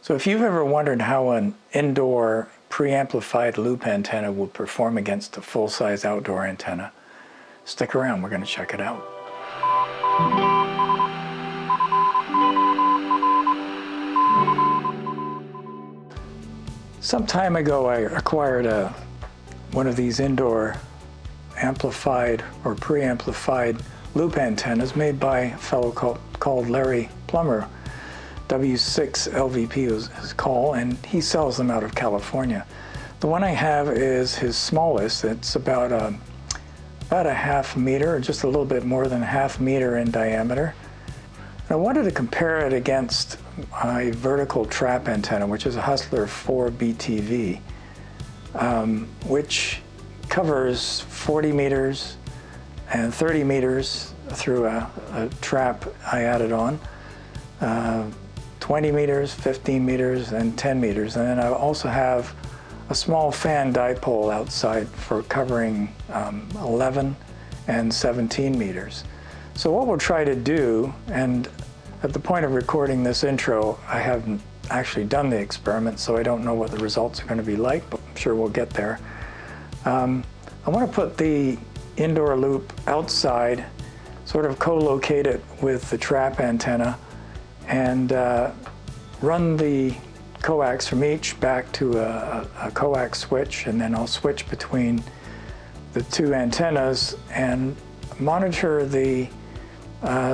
So if you've ever wondered how an indoor preamplified loop antenna would perform against a full-size outdoor antenna, stick around, we're going to check it out. Some time ago I acquired one of these indoor amplified or preamplified loop antennas made by a fellow called Larry Plummer. W6LVP is his call, and he sells them out of California. The one I have is his smallest. It's about a half meter, or just a little bit more than a half meter in diameter. And I wanted to compare it against my vertical trap antenna, which is a Hustler 4BTV, which covers 40 meters and 30 meters through a trap I added on. 20 meters, 15 meters, and 10 meters. And then I also have a small fan dipole outside for covering 11 and 17 meters. So what we'll try to do, and at the point of recording this intro, I haven't actually done the experiment, so I don't know what the results are going to be like, but I'm sure we'll get there. I want to put the indoor loop outside, sort of co-locate it with the trap antenna, and run the coax from each back to a coax switch, and then I'll switch between the two antennas and monitor the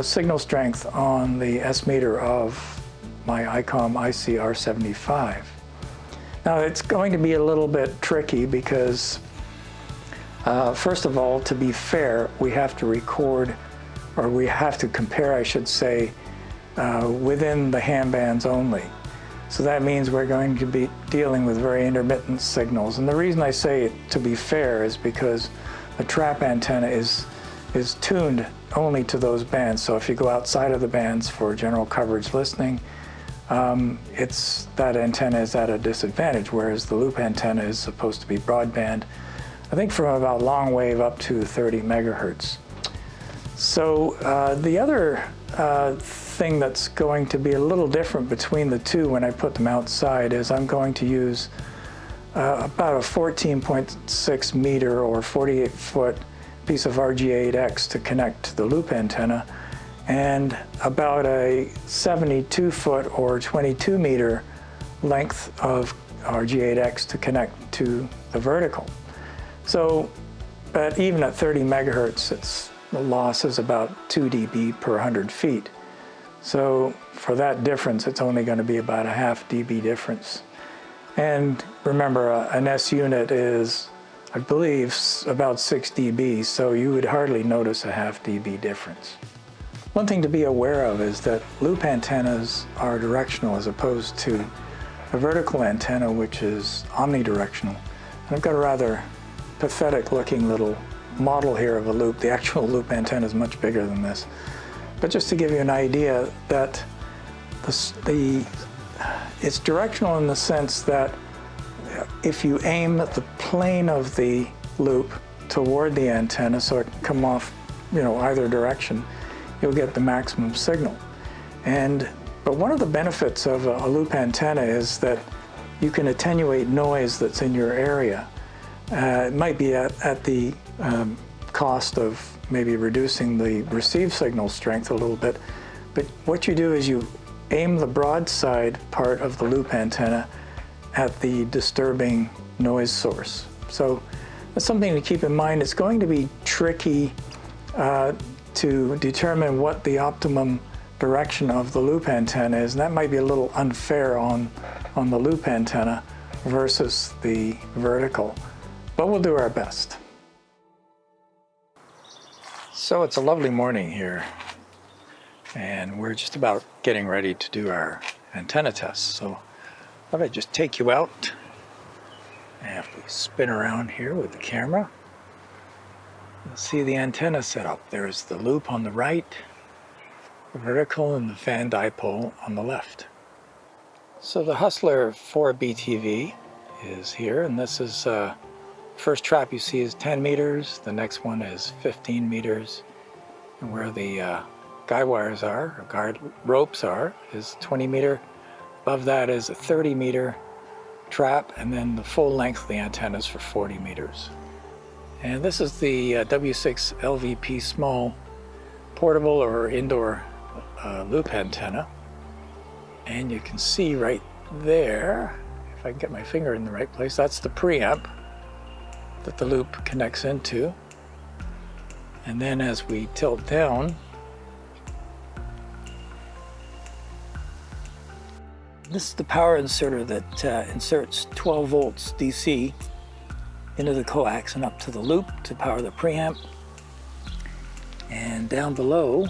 signal strength on the S meter of my ICOM ICR75. Now it's going to be a little bit tricky because first of all, to be fair, we have to record, or we have to compare, I should say, within the ham bands only. So that means we're going to be dealing with very intermittent signals. And the reason I say to be fair is because the trap antenna is tuned only to those bands. So if you go outside of the bands for general coverage listening, that antenna is at a disadvantage, whereas the loop antenna is supposed to be broadband, I think from about longwave up to 30 megahertz. So the other thing that's going to be a little different between the two when I put them outside is I'm going to use about a 14.6 meter or 48 foot piece of RG8X to connect to the loop antenna, and about a 72 foot or 22 meter length of RG8X to connect to the vertical. So, but even at 30 megahertz, the loss is about 2 dB per 100 feet. So for that difference, it's only going to be about a half dB difference. And remember, an S unit is, I believe, about 6 dB, so you would hardly notice a half dB difference. One thing to be aware of is that loop antennas are directional as opposed to a vertical antenna, which is omnidirectional. And I've got a rather pathetic looking little model here of a loop. The actual loop antenna is much bigger than this. But just to give you an idea that it's directional in the sense that if you aim the plane of the loop toward the antenna so it can come off, either direction, you'll get the maximum signal. But one of the benefits of a loop antenna is that you can attenuate noise that's in your area. It might be at the cost of maybe reducing the received signal strength a little bit, but what you do is you aim the broadside part of the loop antenna at the disturbing noise source. So that's something to keep in mind. It's going to be tricky to determine what the optimum direction of the loop antenna is, and that might be a little unfair on the loop antenna versus the vertical, but we'll do our best. So it's a lovely morning here, and we're just about getting ready to do our antenna tests. So let me just take you out, and if we spin around here with the camera, you'll see the antenna setup. There's the loop on the right, the vertical, and the fan dipole on the left. So the Hustler 4BTV is here, and this is first trap you see is 10 meters, the next one is 15 meters, and where the guy wires are, or guide ropes are, is 20 meter Above that is a 30-meter trap, and then the full length of the antenna is for 40 meters. And this is the W6 LVP small portable or indoor loop antenna. And you can see right there, if I can get my finger in the right place, that's the preamp that the loop connects into. And then as we tilt down, this is the power inserter that inserts 12 volts DC into the coax and up to the loop to power the preamp. And down below,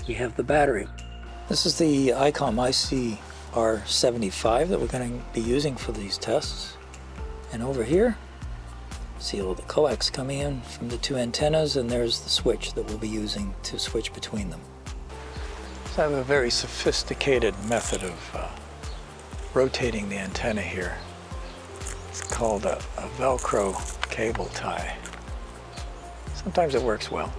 we have the battery. This is the ICOM ICR75 that we're going to be using for these tests. And over here, see all the coax coming in from the two antennas, and there's the switch that we'll be using to switch between them. So I have a very sophisticated method of rotating the antenna here. It's called a Velcro cable tie. Sometimes it works well.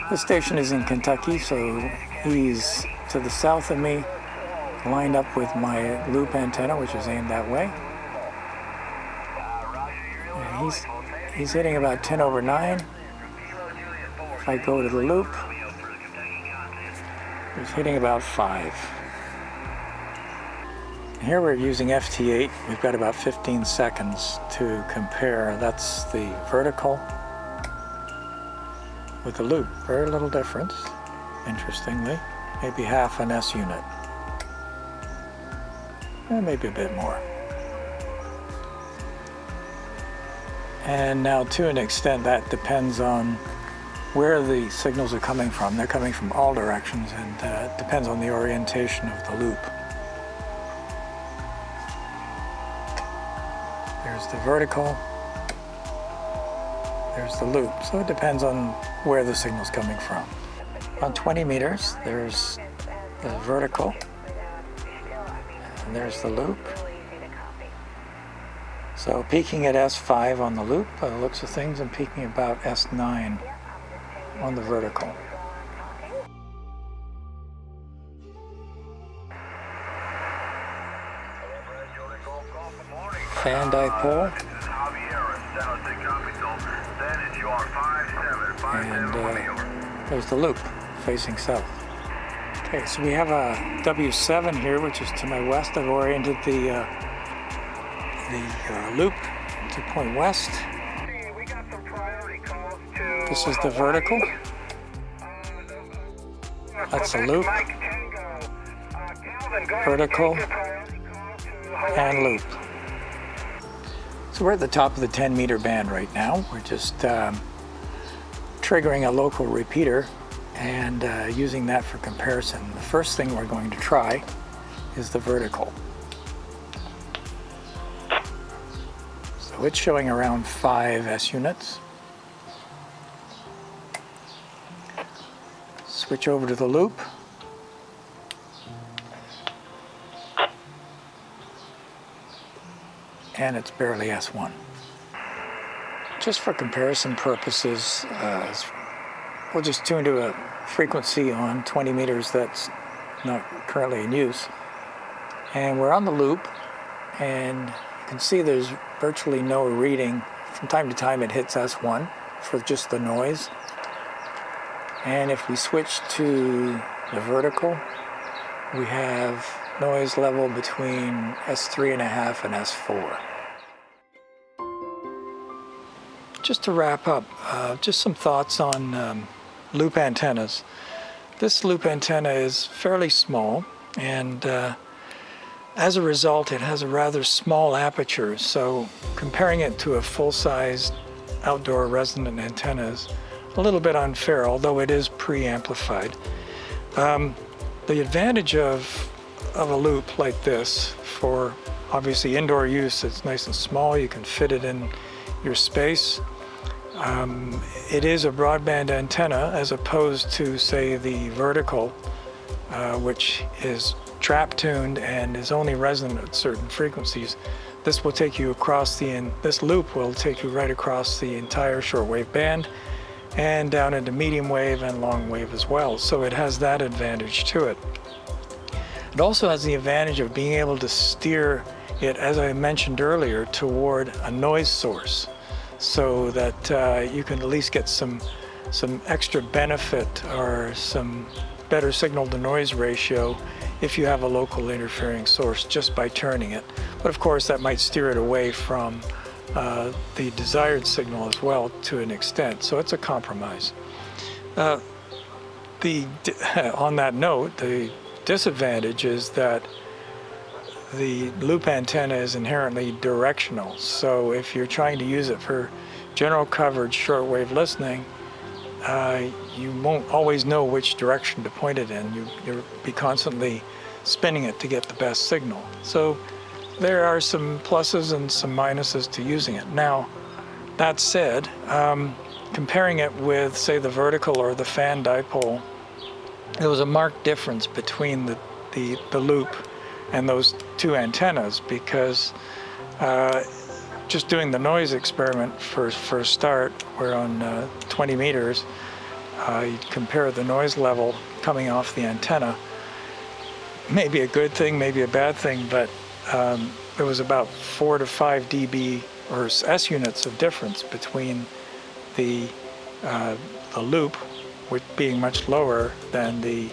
This station is in Kentucky, so he's to the south of me, lined up with my loop antenna, which is aimed that way. And he's hitting about 10 over 9. If I go to the loop, he's hitting about 5. Here we're using FT8. We've got about 15 seconds to compare. That's the vertical with the loop. Very little difference, interestingly. Maybe half an S unit. And maybe a bit more. And now to an extent that depends on where the signals are coming from. They're coming from all directions, and it depends on the orientation of the loop. There's the vertical, there's the loop. So it depends on where the signal's coming from. On 20 meters, there's the vertical, and there's the loop. So peaking at S5 on the loop, by the looks of things, and peaking about S9 on the vertical. Fan dipole. And there's the loop facing south. Okay, so we have a W7 here, which is to my west. I've oriented the loop to point west. This is the vertical. That's the loop. Vertical and loop. So we're at the top of the 10-meter band right now. We're just triggering a local repeater and using that for comparison. The first thing we're going to try is the vertical. So it's showing around 5 S units. Switch over to the loop. And it's barely S1. Just for comparison purposes, we'll just tune to a frequency on 20 meters that's not currently in use. And we're on the loop, and you can see there's virtually no reading. From time to time it hits S1 for just the noise. And if we switch to the vertical, we have noise level between S3.5 and S4. Just to wrap up, just some thoughts on loop antennas. This loop antenna is fairly small, and as a result it has a rather small aperture, so comparing it to a full-size outdoor resonant antenna is a little bit unfair, although it is preamplified. The advantage of a loop like this, for obviously indoor use, it's nice and small, you can fit it in your space. It is a broadband antenna as opposed to, say, the vertical, which is trap tuned and is only resonant at certain frequencies. this will take you across this loop will take you right across the entire shortwave band and down into medium wave and long wave as well. So it has that advantage to it. It also has the advantage of being able to steer it, as I mentioned earlier, toward a noise source, so that you can at least get some extra benefit or some better signal to noise ratio if you have a local interfering source just by turning it. But of course that might steer it away from the desired signal as well to an extent, so it's a compromise. On that note, the disadvantage is that the loop antenna is inherently directional, so if you're trying to use it for general coverage shortwave listening, you won't always know which direction to point it in. You'll be constantly spinning it to get the best signal. So there are some pluses and some minuses to using it. Now, that said, comparing it with, say, the vertical or the fan dipole, there was a marked difference between the loop and those two antennas, because just doing the noise experiment for a start, we're on 20 meters, you compare the noise level coming off the antenna. Maybe a good thing, maybe a bad thing, but there was about 4 to 5 dB or S units of difference between the loop, which being much lower than the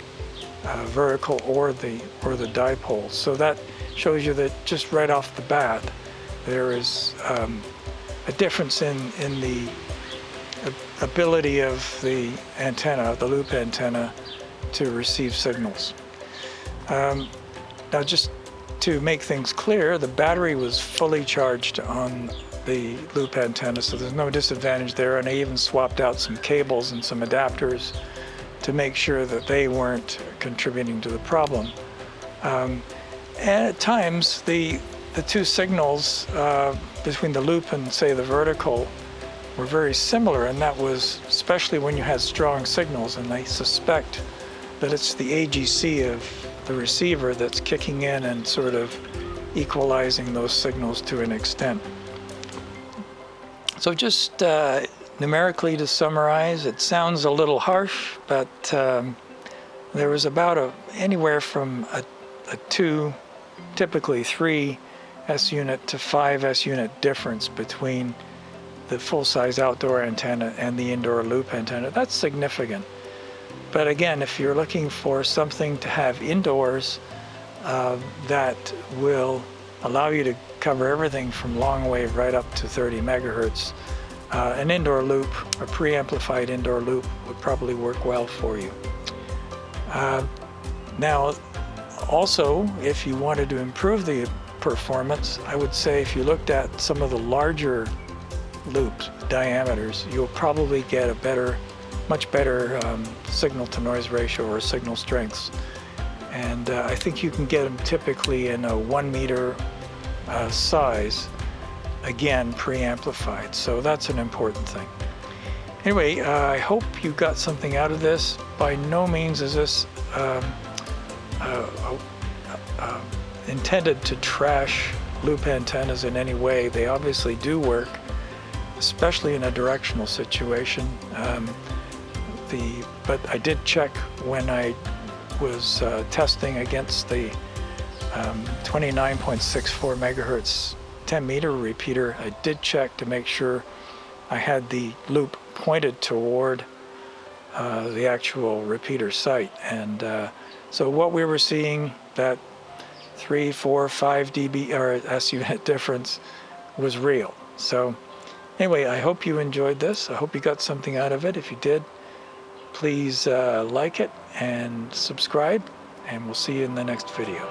vertical or the dipole. So that shows you that just right off the bat there is a difference in the ability of the antenna, the loop antenna, to receive signals. Now, just to make things clear, the battery was fully charged on the loop antenna, so there's no disadvantage there, and I even swapped out some cables and some adapters to make sure that they weren't contributing to the problem. And at times, the two signals between the loop and, say, the vertical were very similar, and that was especially when you had strong signals, and I suspect that it's the AGC of the receiver that's kicking in and sort of equalizing those signals to an extent. So just numerically to summarize, it sounds a little harsh, but there was about anywhere from a 2, typically 3 S unit to 5 S unit difference between the full-size outdoor antenna and the indoor loop antenna. That's significant. But again, if you're looking for something to have indoors that will allow you to cover everything from long wave right up to 30 megahertz, an indoor loop, a preamplified indoor loop, would probably work well for you. Now, also, if you wanted to improve the performance, I would say if you looked at some of the larger loops, diameters, you'll probably get a much better signal to noise ratio or signal strengths. And I think you can get them typically in a 1 meter size, again, preamplified. So that's an important thing. Anyway, I hope you got something out of this. By no means is this intended to trash loop antennas in any way. They obviously do work, especially in a directional situation. But I did check when I was testing against the 29.64 megahertz 10 meter repeater. I did check to make sure I had the loop pointed toward the actual repeater site, and so what we were seeing, that 3, 4, 5 dB or S unit difference, was real. So anyway, I hope you enjoyed this. I hope you got something out of it. If you did, please like it and subscribe, and we'll see you in the next video.